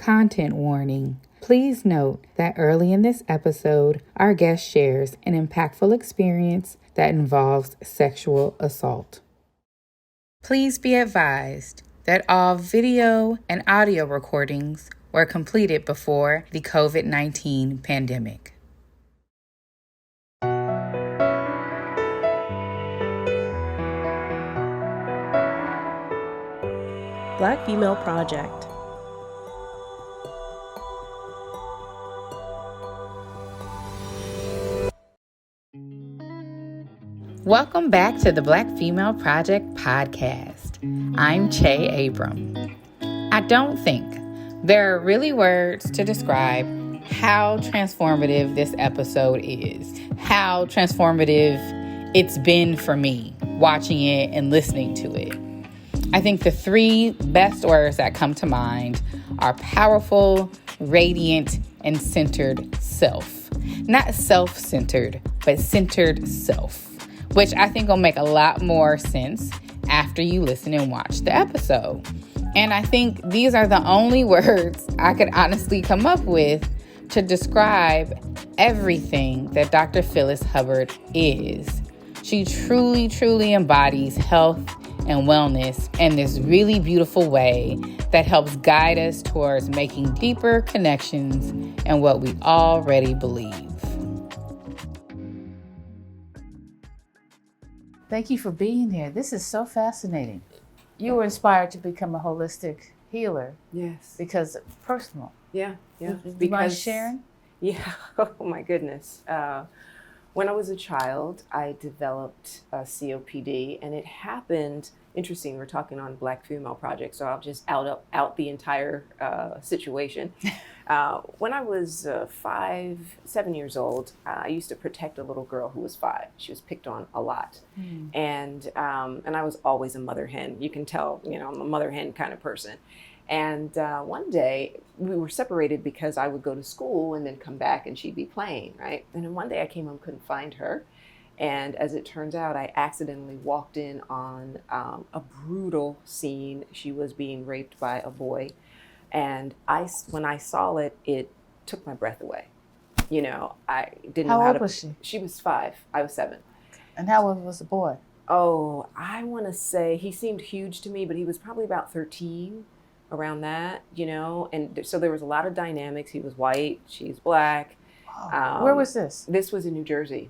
Content warning. Please note that early in this episode, our guest shares an impactful experience that involves sexual assault. Please be advised that all video and audio recordings were completed before the COVID-19 pandemic. Black Female Project. Welcome back to the Black Female Project podcast. I'm Che Abram. I don't think there are really words to describe how transformative this episode is, how transformative it's been for me watching it and listening to it. I think the three best words that come to mind are powerful, radiant, and centered self. Not self-centered, but centered self, which I think will make a lot more sense after you listen and watch the episode. And I think these are the only words I could honestly come up with to describe everything that Dr. Phyllis Hubbard is. She truly, truly embodies health and wellness in this really beautiful way that helps guide us towards making deeper connections in what we already believe. Thank you for being here. This is so fascinating. You were inspired to become a holistic healer. Yes. Because it's personal. Yeah. Do you mind sharing? Yeah. Oh my goodness. When I was a child, I developed COPD, and it happened. Interesting. We're talking on Black Female Project, so I'll just out the entire situation. When I was 7 years old, I used to protect a little girl who was 5. She was picked on a lot, and I was always a mother hen. You can tell, I'm a mother hen kind of person. And one day we were separated because I would go to school and then come back and she'd be playing, right? And then one day I came home, couldn't find her. And as it turns out, I accidentally walked in on a brutal scene. She was being raped by a boy. And when I saw it, it took my breath away. I didn't know how to. How old was she? She was 5. I was 7. And how old was the boy? Oh, I want to say he seemed huge to me, but he was probably about 13. Around that, and so there was a lot of dynamics. He was white, she's black. Wow. Where was this? This was in New Jersey,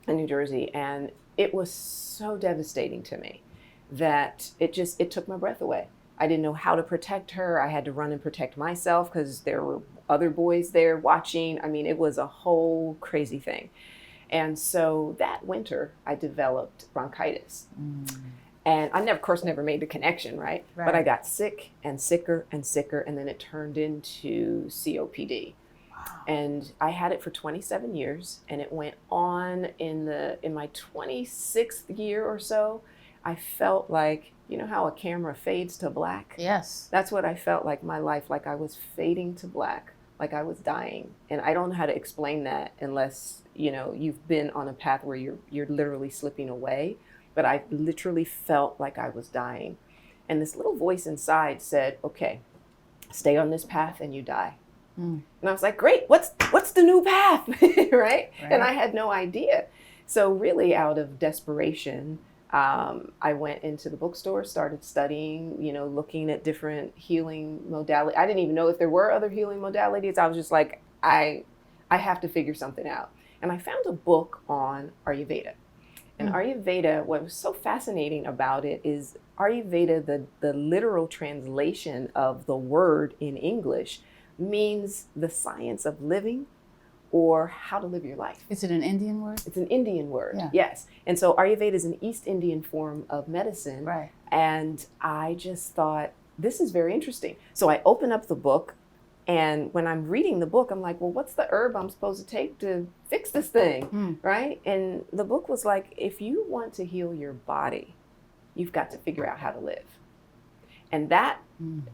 and it was so devastating to me that it took my breath away. I didn't know how to protect her. I had to run and protect myself because there were other boys there watching. I mean, it was a whole crazy thing. And so that winter, I developed bronchitis. And I of course, never made the connection, right? But I got sick and sicker and sicker, and then it turned into COPD. Wow. And I had it for 27 years, and it went on in my 26th year or so. I felt like, how a camera fades to black? Yes. That's what I felt like my life, like I was fading to black, like I was dying. And I don't know how to explain that unless, you've been on a path where you're literally slipping away. But I literally felt like I was dying. And this little voice inside said, okay, stay on this path and you die. And I was like, great, what's the new path, right? And I had no idea. So really out of desperation, I went into the bookstore, started studying, looking at different healing modalities. I didn't even know if there were other healing modalities. I was just like, I have to figure something out. And I found a book on Ayurveda. And Ayurveda, what was so fascinating about it is Ayurveda, the literal translation of the word in English, means the science of living or how to live your life. Is it an Indian word? It's an Indian word, yes. And so Ayurveda is an East Indian form of medicine. Right. And I just thought, this is very interesting. So I open up the book, and when I'm reading the book, I'm like, well, what's the herb I'm supposed to take to fix this thing, right? And the book was like, if you want to heal your body, you've got to figure out how to live. And that,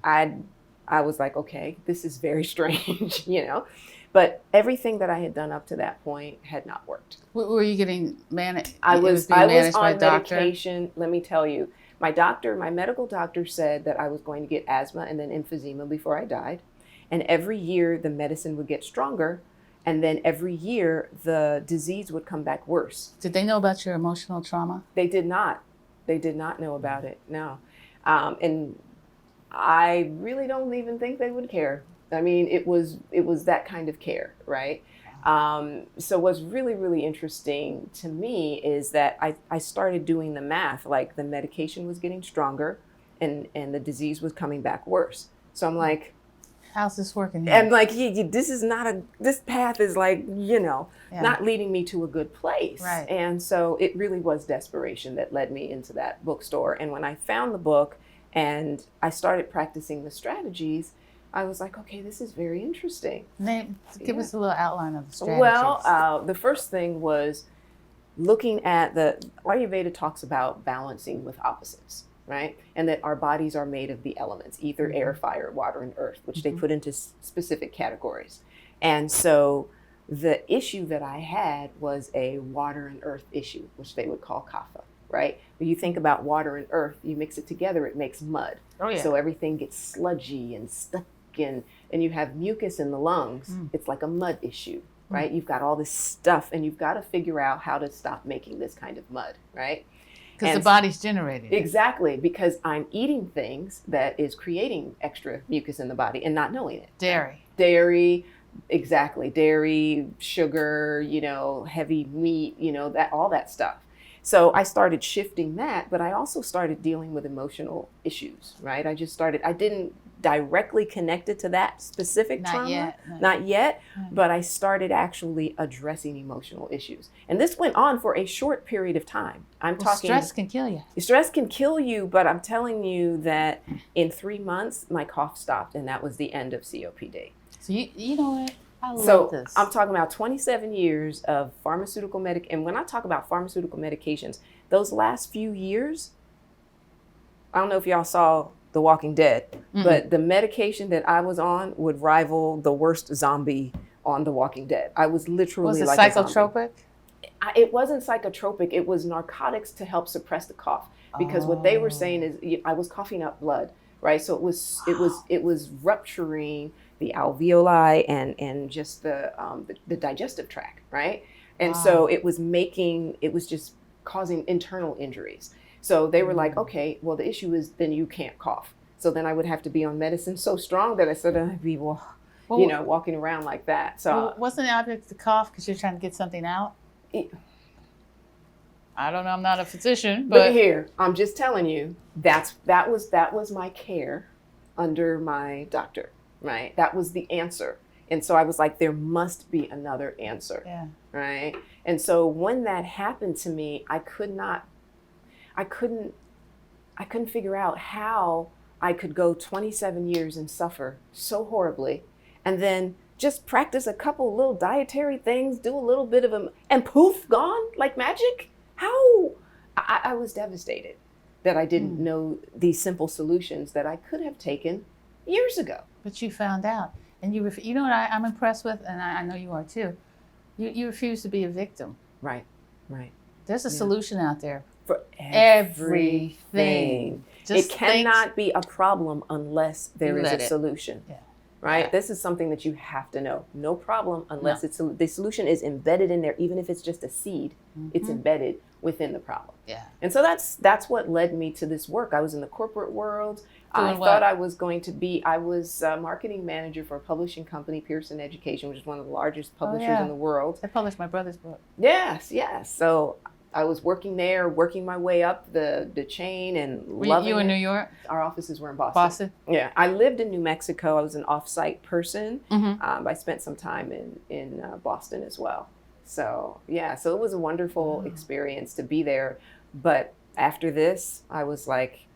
I was like, okay, this is very strange, But everything that I had done up to that point had not worked. Were you getting managed? I was on medication. Let me tell you, my medical doctor said that I was going to get asthma and then emphysema before I died. And every year the medicine would get stronger. And then every year the disease would come back worse. Did they know about your emotional trauma? They did not. They did not know about it, no. And I really don't even think they would care. I mean, it was that kind of care, right? So what's really, really interesting to me is that I started doing the math, like the medication was getting stronger and the disease was coming back worse. So I'm like, how's this working here? and like, this path is like, not leading me to a good place. Right. And so it really was desperation that led me into that bookstore. And when I found the book and I started practicing the strategies, I was like, okay, this is very interesting. Give us a little outline of the strategies. Well, the first thing was looking at Ayurveda talks about balancing with opposites, right? And that our bodies are made of the elements, ether, air, fire, water, and earth, which they put into specific categories. And so the issue that I had was a water and earth issue, which they would call kapha, right? When you think about water and earth, you mix it together, it makes mud. Oh, yeah. So everything gets sludgy and stuck in, and you have mucus in the lungs. It's like a mud issue, right? You've got all this stuff, and you've got to figure out how to stop making this kind of mud, right? Because the body's generating it. Exactly, because I'm eating things that is creating extra mucus in the body and not knowing it. Dairy, exactly. Dairy, sugar, heavy meat, all that stuff. So I started shifting that, but I also started dealing with emotional issues, right? I didn't directly connect it to that specific trauma. Not yet, but I started actually addressing emotional issues. And this went on for a short period of time. Stress can kill you. Stress can kill you, but I'm telling you that in 3 months, my cough stopped, and that was the end of COPD. So you know what? I love this. I'm talking about 27 years of pharmaceutical and when I talk about pharmaceutical medications, those last few years, I don't know if y'all saw The Walking Dead, but the medication that I was on would rival the worst zombie on The Walking Dead. I was literally was it like psychotropic? It wasn't psychotropic. It was narcotics to help suppress the cough, because what they were saying is I was coughing up blood, right? So it was rupturing the alveoli and just the digestive tract, right? And so it was just causing internal injuries. So they were like, okay, well, the issue is then you can't cough. So then I would have to be on medicine so strong that I said I'd be, walking around like that. So wasn't the object to cough because you're trying to get something out? I don't know. I'm not a physician, but here, I'm just telling you, that was my care under my doctor, right? That was the answer. And so I was like, there must be another answer, right? And so when that happened to me, I couldn't figure out how I could go 27 years and suffer so horribly, and then just practice a couple little dietary things, do a little bit of them, and poof, gone like magic. How? I was devastated that I didn't know these simple solutions that I could have taken years ago. But you found out, and you know what I'm impressed with, and I know you are too. You refuse to be a victim. Right. There's a solution out there for everything. It cannot be a problem unless there is a solution. Right? This is something that you have to know. No problem unless the solution is embedded in there, even if it's just a seed, it's embedded within the problem. And so that's what led me to this work. I was in the corporate world. I thought I was a marketing manager for a publishing company, Pearson Education, which is one of the largest publishers in the world. I published my brother's book. Yes. So I was working there, working my way up the chain and loving it. You in New York? Our offices were in Boston. Yeah. I lived in New Mexico. I was an off-site person. I spent some time in Boston as well. So, so it was a wonderful experience to be there. But after this, I was like,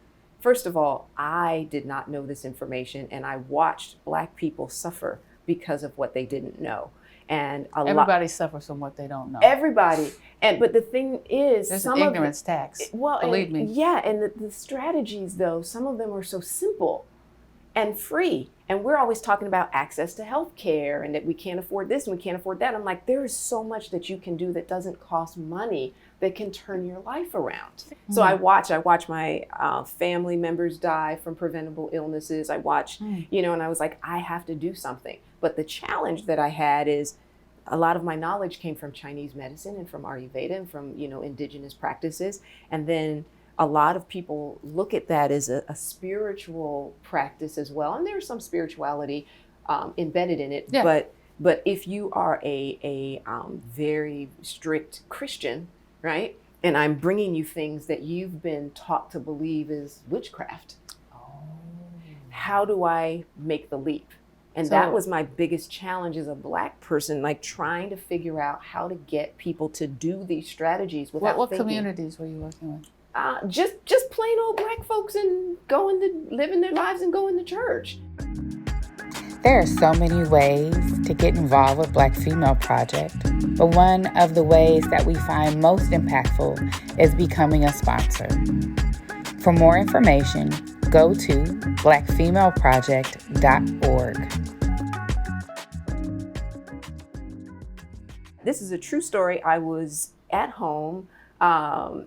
first of all, I did not know this information, and I watched Black people suffer because of what they didn't know. And everybody suffers from what they don't know. Everybody. But the thing is, there's an ignorance tax. Believe me. Yeah, and the strategies, though, some of them are so simple and free. And we're always talking about access to health care and that we can't afford this and we can't afford that. I'm like, there is so much that you can do that doesn't cost money, that can turn your life around. So I watch my family members die from preventable illnesses. I watch, and I was like, I have to do something. But the challenge that I had is a lot of my knowledge came from Chinese medicine and from Ayurveda and from, indigenous practices. And then a lot of people look at that as a spiritual practice as well. And there's some spirituality embedded in it. Yeah. But if you are a very strict Christian, right? And I'm bringing you things that you've been taught to believe is witchcraft. How do I make the leap? And that was my biggest challenge as a Black person, like trying to figure out how to get people to do these strategies without What thinking. communities were you working with? Just plain old Black folks and living their lives and going to church. There are so many ways to get involved with Black Female Project, but one of the ways that we find most impactful is becoming a sponsor. For more information, go to BlackFemaleProject.org. This is a true story. I was at home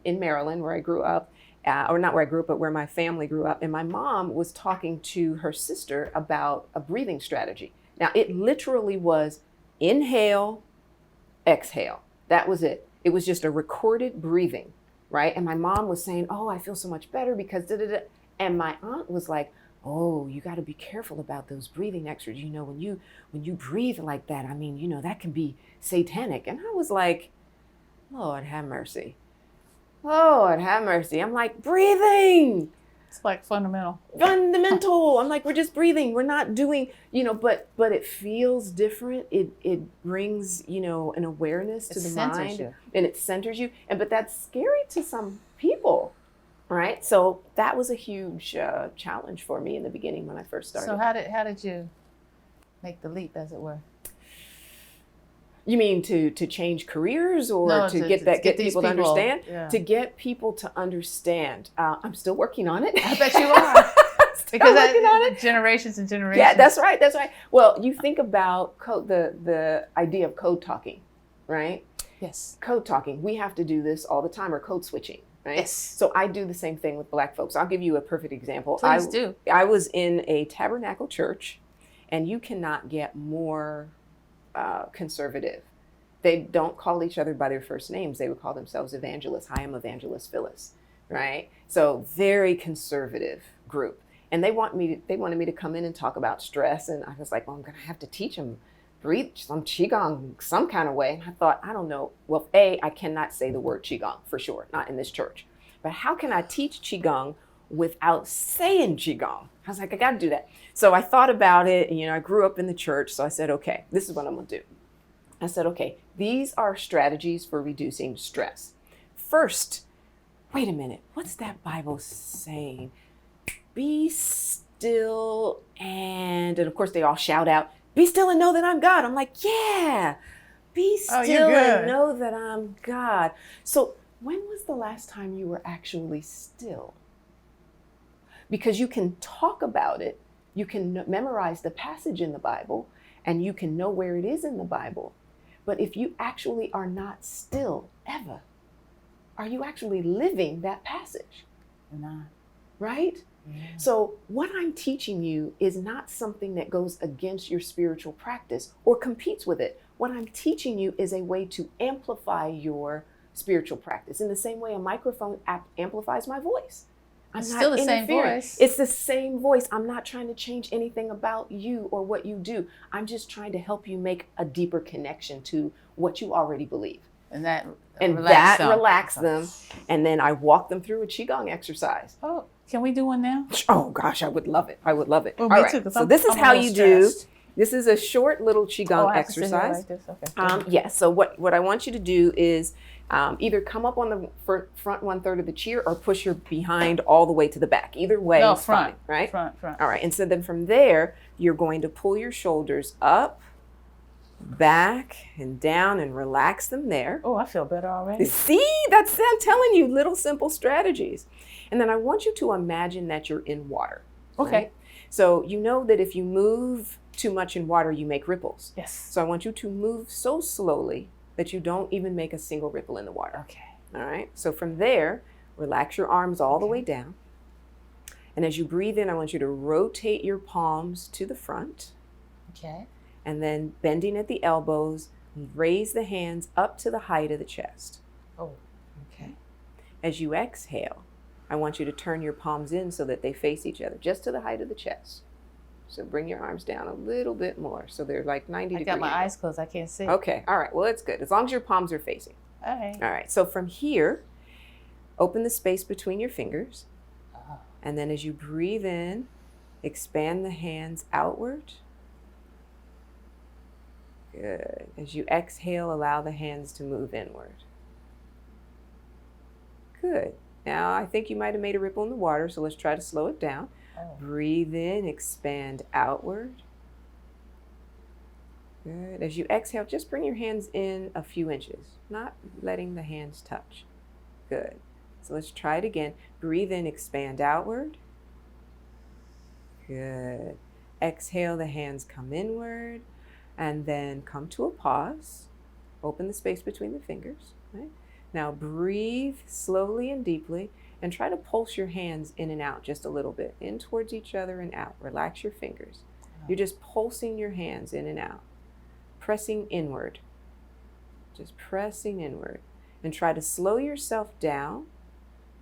in Maryland, where I grew up, or not where I grew up, but where my family grew up. And my mom was talking to her sister about a breathing strategy. Now, it literally was inhale, exhale. That was it. It was just a recorded breathing, right? And my mom was saying, oh, I feel so much better because da-da-da. And my aunt was like, oh, you got to be careful about those breathing exercises. When you breathe like that, I mean, that can be satanic. And I was like, Lord have mercy. Lord have mercy. I'm like, breathing. It's like fundamental. I'm like, we're just breathing. We're not doing, but it feels different. It brings, an awareness to the mind you. And it centers you. But that's scary to some people, right? So that was a huge challenge for me in the beginning when I first started. So how did you make the leap, as it were? You mean to change careers, or No, to get people to understand? Yeah. To get people to understand. I'm still working on it. I bet you are. Because working on it. Generations and generations. Yeah, that's right. Well, you think about the idea of code talking, right? Yes. Code talking. We have to do this all the time, or code switching, right? Yes. So I do the same thing with Black folks. I'll give you a perfect example. Please do. I was in a tabernacle church, and you cannot get more conservative. They don't call each other by their first names. They would call themselves evangelists. Hi, I'm Evangelist Phyllis, right? So very conservative group. And they wanted me to come in and talk about stress. And I was like, well, I'm going to have to teach them, breathe some Qigong some kind of way. And I thought, I don't know. Well, I cannot say the word Qigong for sure, not in this church. But how can I teach Qigong without saying Qigong? I was like, I got to do that. So I thought about it. And, I grew up in the church. So I said, okay, this is what I'm going to do. I said, okay, these are strategies for reducing stress. First, wait a minute, what's that Bible saying? Be still and of course they all shout out, be still and know that I'm God. I'm like, yeah, be still and know that I'm God. So when was the last time you were actually still? Because you can talk about it, you can memorize the passage in the Bible, and you can know where it is in the Bible. But if you actually are not still ever, are you actually living that passage? You're not. Right? Yeah. So what I'm teaching you is not something that goes against your spiritual practice or competes with it. What I'm teaching you is a way to amplify your spiritual practice in the same way a microphone amplifies my voice. It's still the same voice. It's the same voice. I'm not trying to change anything about you or what you do. I'm just trying to help you make a deeper connection to what you already believe. And that relax them. And then I walk them through a Qigong exercise. Oh, can we do one now? Oh gosh, I would love it. I would love it. Well, all me right. too, So this is how you do. This is a short little Qigong I have to sit here exercise. like this? Okay. Yes. So what I want you to do is either come up on the front 1/3 of the chair or push your behind all the way to the back. Either way is front, fine, right? Front. All right. And so then from there, you're going to pull your shoulders up, back, and down, and relax them there. Oh, I feel better already. See, I'm telling you, little simple strategies. And then I want you to imagine that you're in water. Okay. Right? So you know that if you move too much in water, you make ripples. Yes. So I want you to move so slowly that you don't even make a single ripple in the water. Okay. All right. So from there, relax your arms all the way down. And as you breathe in, I want you to rotate your palms to the front. Okay. And then bending at the elbows, raise the hands up to the height of the chest. Oh, okay. As you exhale, I want you to turn your palms in so that they face each other, just to the height of the chest. So bring your arms down a little bit more. So they're like 90 degrees. I got my eyes closed. I can't see. Okay. All right. Well, that's good. As long as your palms are facing. All right. All right. So from here, open the space between your fingers. Oh. And then as you breathe in, expand the hands outward. Good. As you exhale, allow the hands to move inward. Good. Now, I think you might have made a ripple in the water, so let's try to slow it down. Oh. Breathe in, expand outward. Good. As you exhale, just bring your hands in a few inches, not letting the hands touch. Good. So let's try it again. Breathe in, expand outward. Good. Exhale, the hands come inward, and then come to a pause. Open the space between the fingers. Right? Now breathe slowly and deeply, and try to pulse your hands in and out just a little bit, in towards each other and out. Relax your fingers. You're just pulsing your hands in and out, pressing inward, just pressing inward. And try to slow yourself down.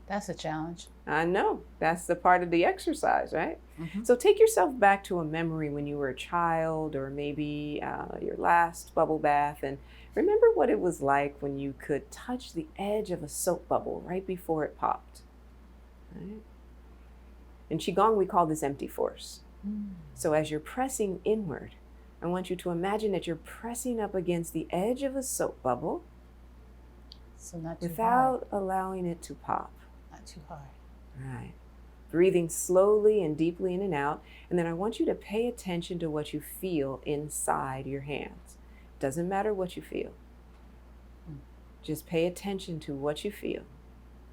That's a challenge. I know, that's the part of the exercise, right? Mm-hmm. So take yourself back to a memory when you were a child, or maybe your last bubble bath, and remember what it was like when you could touch the edge of a soap bubble right before it popped. Right? In Qigong, we call this empty force. So as you're pressing inward, I want you to imagine that you're pressing up against the edge of a soap bubble, so not too without allowing it to pop. Not too hard. Right. Breathing slowly and deeply in and out. And then I want you to pay attention to what you feel inside your hands. Doesn't matter what you feel. Just pay attention to what you feel.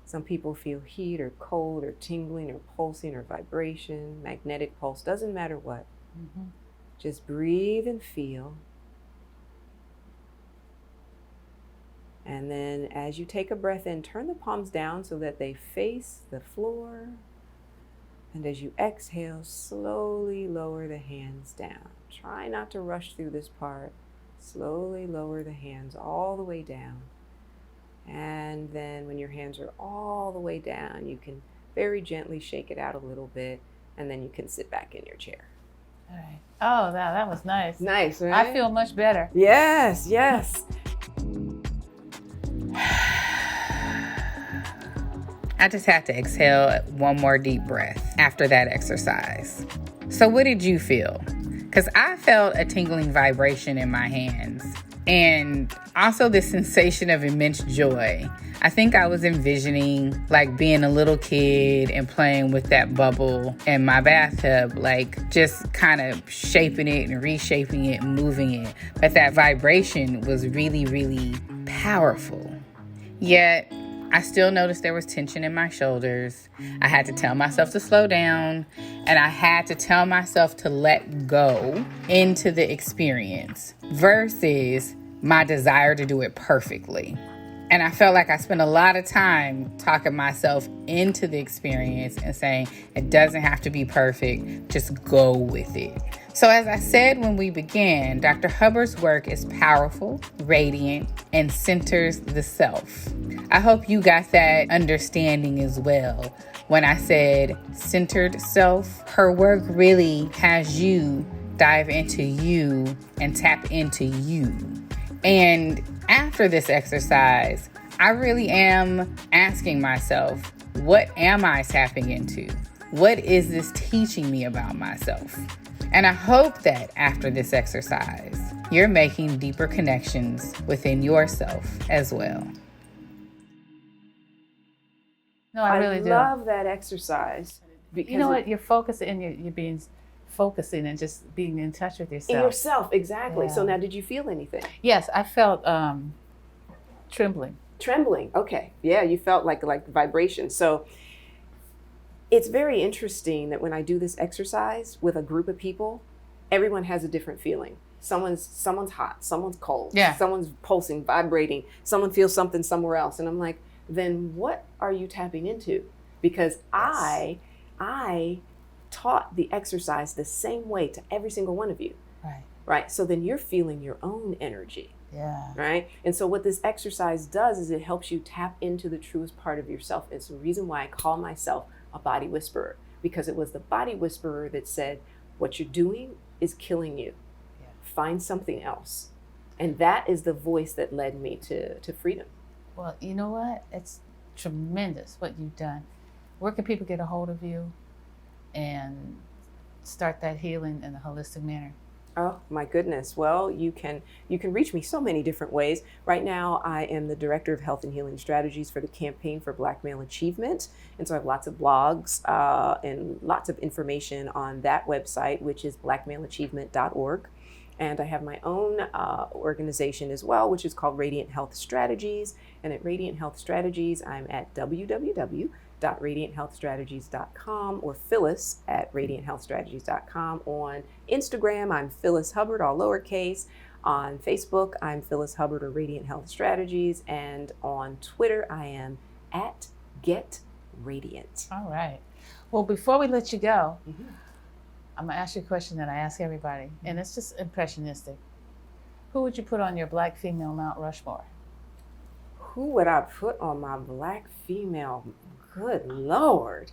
Some people feel heat or cold or tingling or pulsing or vibration, magnetic pulse, doesn't matter what. Mm-hmm. Just breathe and feel. And then as you take a breath in, turn the palms down so that they face the floor. And as you exhale, slowly lower the hands down. Try not to rush through this part. Slowly lower the hands all the way down. And then when your hands are all the way down, you can very gently shake it out a little bit, and then you can sit back in your chair. All right. Oh, that was nice. Nice, right? I feel much better. Yes, yes. I just had to exhale one more deep breath after that exercise. So what did you feel? Because I felt a tingling vibration in my hands, and also this sensation of immense joy. I think I was envisioning like being a little kid and playing with that bubble in my bathtub, like just kind of shaping it and reshaping it and moving it. But that vibration was really, really powerful. Yet I still noticed there was tension in my shoulders. I had to tell myself to slow down, and I had to tell myself to let go into the experience versus my desire to do it perfectly. And I felt like I spent a lot of time talking myself into the experience and saying it doesn't have to be perfect, just go with it. So as I said when we began, Dr. Hubbard's work is powerful, radiant, and centers the self. I hope you got that understanding as well. When I said centered self, her work really has you dive into you and tap into you. And after this exercise, I really am asking myself, what am I tapping into? What is this teaching me about myself? And I hope that after this exercise, you're making deeper connections within yourself as well. No, I really do. I love that exercise. Because you know what? You're focusing and you're being focusing and just being in touch with yourself. In yourself, exactly. Yeah. So now, did you feel anything? Yes, I felt trembling. Trembling. Okay. Yeah, you felt like vibration. So it's very interesting that when I do this exercise with a group of people, everyone has a different feeling. Someone's hot, someone's cold, Yeah. someone's pulsing, vibrating, someone feels something somewhere else. And I'm like, then what are you tapping into? Because I taught the exercise the same way to every single one of you. Right. So then you're feeling your own energy. Yeah. Right. And so what this exercise does is it helps you tap into the truest part of yourself. It's the reason why I call myself a body whisperer, because it was the body whisperer that said, what you're doing is killing you. Yeah. Find something else. And that is the voice that led me to freedom. Well, you know what? It's tremendous what you've done. Where can people get a hold of you and start that healing in a holistic manner? Oh my goodness. Well, you can reach me so many different ways. Right now, I am the Director of Health and Healing Strategies for the Campaign for Black Male Achievement. And so I have lots of blogs and lots of information on that website, which is blackmaleachievement.org. And I have my own organization as well, which is called Radiant Health Strategies. And at Radiant Health Strategies, I'm at www.radianthealthstrategies.com, or Phyllis at radianthealthstrategies.com. On Instagram, I'm Phyllis Hubbard, all lowercase. On Facebook, I'm Phyllis Hubbard or Radiant Health Strategies. And on Twitter, I am at Get Radiant. All right. Well, before we let you go, I'm going to ask you a question that I ask everybody, and it's just impressionistic. Who would you put on your Black female Mount Rushmore? Who would I put on my Black female? Good Lord.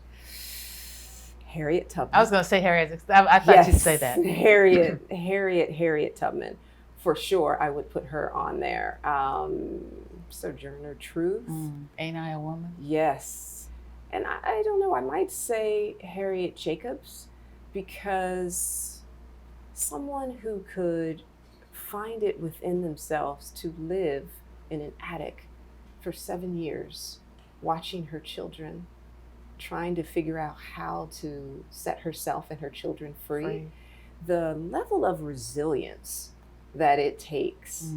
Harriet Tubman. I was going to say Harriet. I thought you'd say that. Harriet Tubman. For sure, I would put her on there. Sojourner Truth. Ain't I a Woman? Yes. And I don't know, I might say Harriet Jacobs, because someone who could find it within themselves to live in an attic for 7 years, watching her children, trying to figure out how to set herself and her children free. The level of resilience that it takes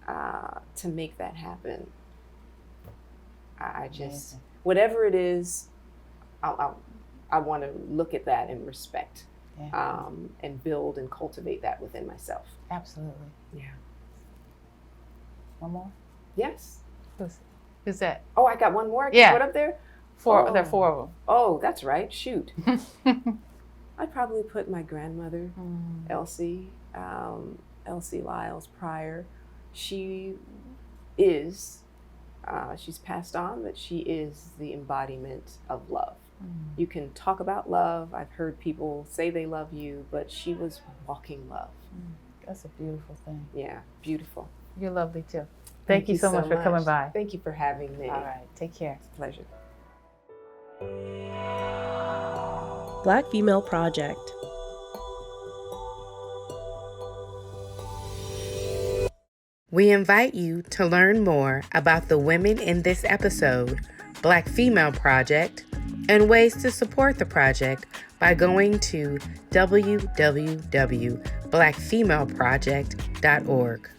to make that happen. I just, whatever it is, I want to look at that and respect, and build and cultivate that within myself. Absolutely. Yeah. One more? Yes. Who's that? Oh, I got one more. Yeah. What up there? There are 4 of them. Oh, that's right. Shoot. I'd probably put my grandmother, Elsie Lyles Pryor. She is, she's passed on, but she is the embodiment of love. You can talk about love. I've heard people say they love you, but she was walking love. That's a beautiful thing. Yeah, beautiful. You're lovely too. Thank you so much for coming by. Thank you for having me. All right, take care. It's a pleasure. Black Female Project. We invite you to learn more about the women in this episode, Black Female Project, and ways to support the project by going to www.blackfemaleproject.org.